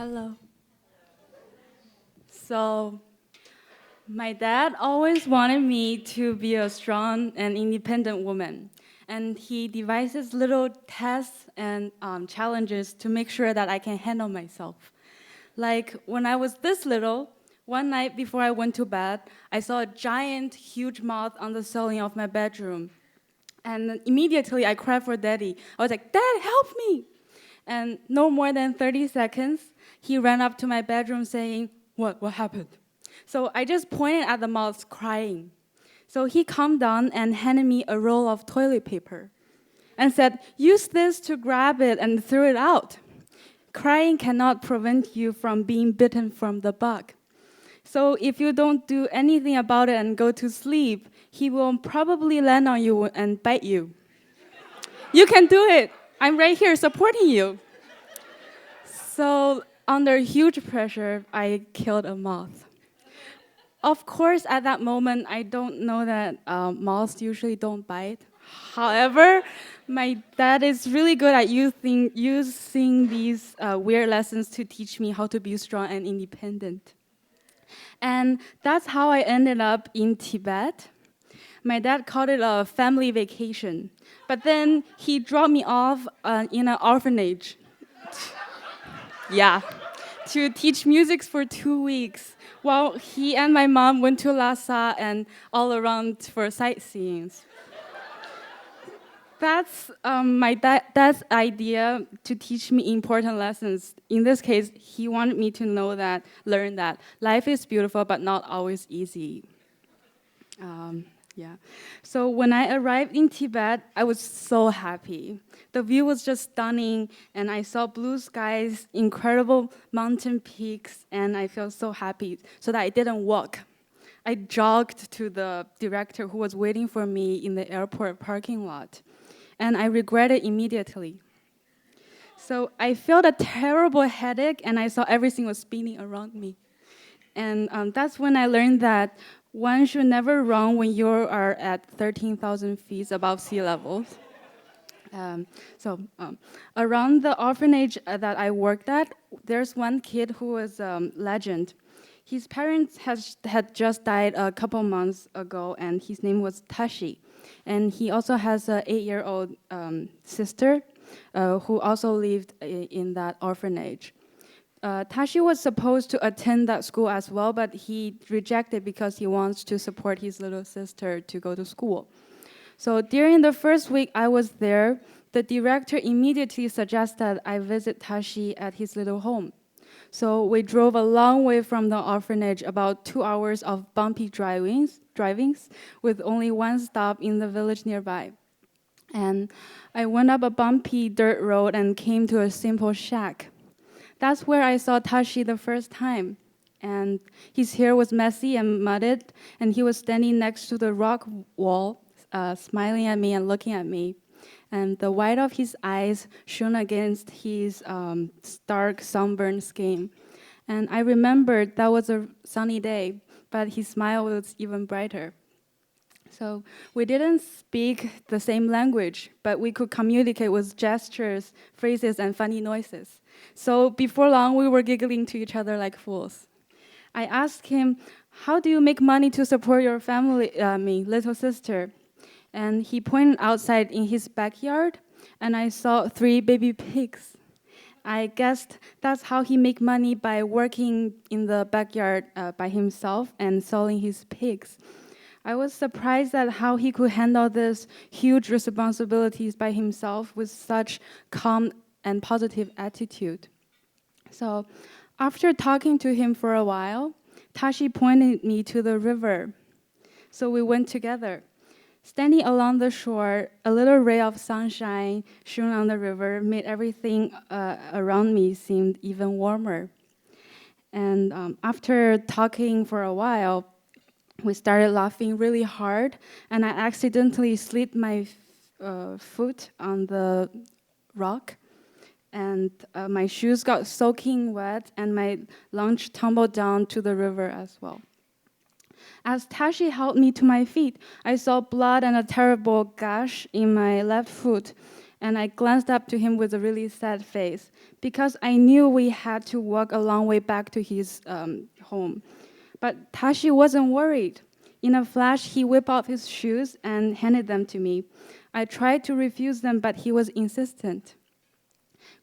Hello. So, my dad always wanted me to be a strong and independent woman. And he devises little tests and challenges to make sure that I can handle myself. Like when I was this little, one night before I went to bed, I saw a giant, huge moth on the ceiling of my bedroom. And immediately I cried for daddy. I was like, Dad, help me! And no more than 30 seconds, he ran up to my bedroom saying, What happened? So I just pointed at the moth crying. So he calmed down and handed me a roll of toilet paper and said, use this to grab it and throw it out. Crying cannot prevent you from being bitten from the bug. So if you don't do anything about it and go to sleep, he will probably land on you and bite you. You can do it. I'm right here supporting you. So under huge pressure, I killed a moth. Of course, at that moment, I don't know that moths usually don't bite. However, my dad is really good at using these weird lessons to teach me how to be strong and independent. And that's how I ended up in Tibet. My dad called it a family vacation. But then he dropped me off in an orphanage. Yeah, to teach music for 2 weeks, while he and my mom went to Lhasa and all around for sightseeing. That's my dad's idea to teach me important lessons. In this case, he wanted me to learn that life is beautiful but not always easy. Yeah. So when I arrived in Tibet, I was so happy. The view was just stunning, and I saw blue skies, incredible mountain peaks, and I felt so happy so that I didn't walk. I jogged to the director who was waiting for me in the airport parking lot, and I regretted immediately. So I felt a terrible headache, and I saw everything was spinning around me. And that's when I learned that one should never run when you are at 13,000 feet above sea level. Around the orphanage that I worked at, there's one kid who was a legend. His parents had just died a couple months ago, and his name was Tashi. And he also has an 8-year-old sister who also lived in that orphanage. Tashi was supposed to attend that school as well, but he rejected because he wants to support his little sister to go to school. So during the first week I was there, the director immediately suggested I visit Tashi at his little home. So we drove a long way from the orphanage, about 2 hours of bumpy drivings with only one stop in the village nearby. And I went up a bumpy dirt road and came to a simple shack. That's where I saw Tashi the first time. And his hair was messy and mudded, and he was standing next to the rock wall, smiling at me and looking at me. And the white of his eyes shone against his stark, sunburned skin. And I remembered that was a sunny day, but his smile was even brighter. So we didn't speak the same language, but we could communicate with gestures, phrases, and funny noises. So before long, we were giggling to each other like fools. I asked him, how do you make money to support your family, me, little sister? And he pointed outside in his backyard, and I saw 3 baby pigs. I guessed that's how he make money, by working in the backyard by himself and selling his pigs. I was surprised at how he could handle this huge responsibilities by himself with such calm and positive attitude. So after talking to him for a while, Tashi pointed me to the river. So we went together. Standing along the shore, a little ray of sunshine shone on the river, made everything around me seem even warmer. And after talking for a while, we started laughing really hard, and I accidentally slipped my foot on the rock, and my shoes got soaking wet, and my lunch tumbled down to the river as well. As Tashi held me to my feet, I saw blood and a terrible gash in my left foot, And I glanced up to him with a really sad face because I knew we had to walk a long way back to his home. But Tashi wasn't worried. In a flash, he whipped off his shoes and handed them to me. I tried to refuse them, but he was insistent.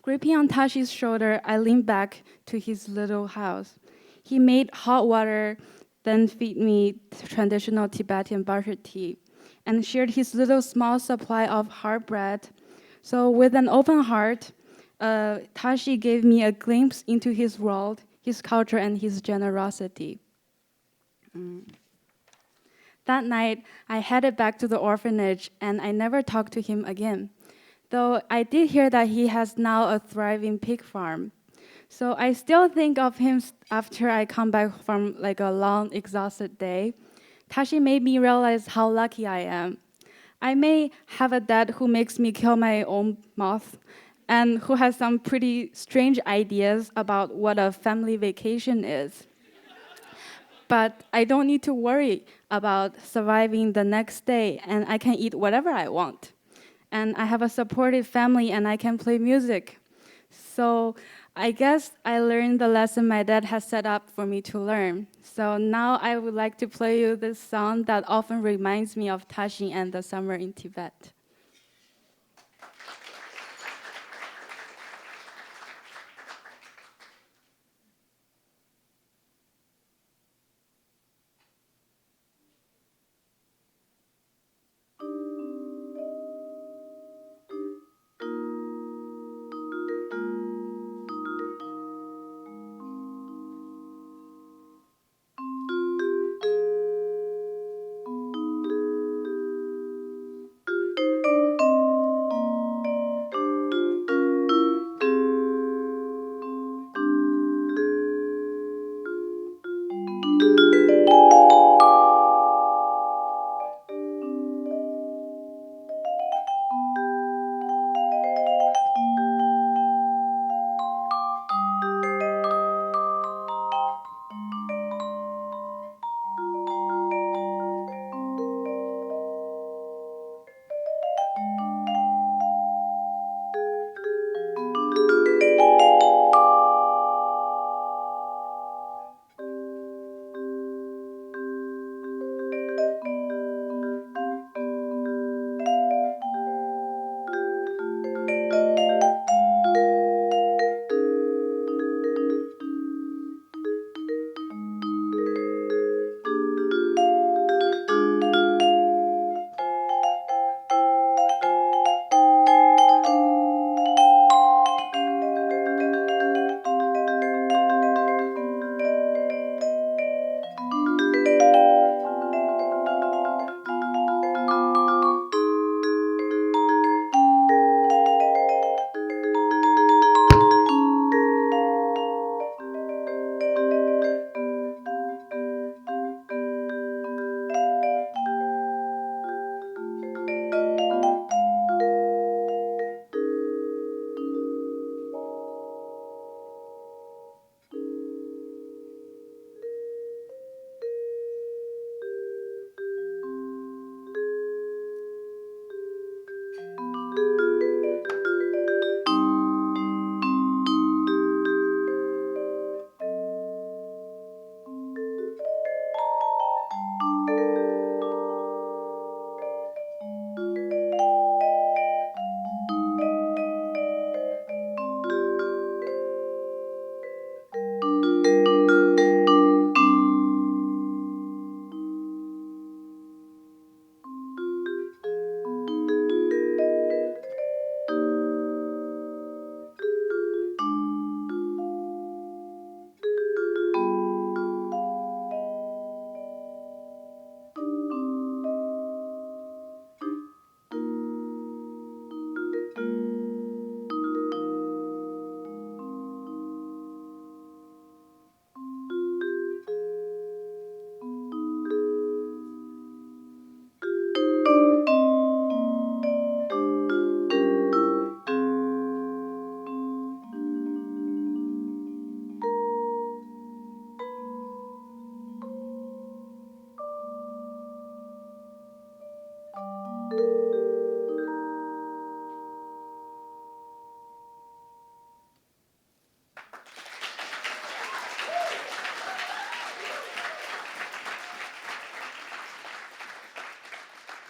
Gripping on Tashi's shoulder, I leaned back to his little house. He made hot water, then fed me traditional Tibetan butter tea, and shared his little small supply of hard bread. So with an open heart, Tashi gave me a glimpse into his world, his culture, and his generosity. That night, I headed back to the orphanage, and I never talked to him again. Though I did hear that he has now a thriving pig farm. So I still think of him after I come back from like a long, exhausted day. Tashi made me realize how lucky I am. I may have a dad who makes me kill my own moth and who has some pretty strange ideas about what a family vacation is. But I don't need to worry about surviving the next day, and I can eat whatever I want. And I have a supportive family, and I can play music. So I guess I learned the lesson my dad has set up for me to learn. So now I would like to play you this song that often reminds me of Tashi and the summer in Tibet.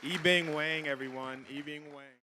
Yibing Wang, everyone. Yibing Wang.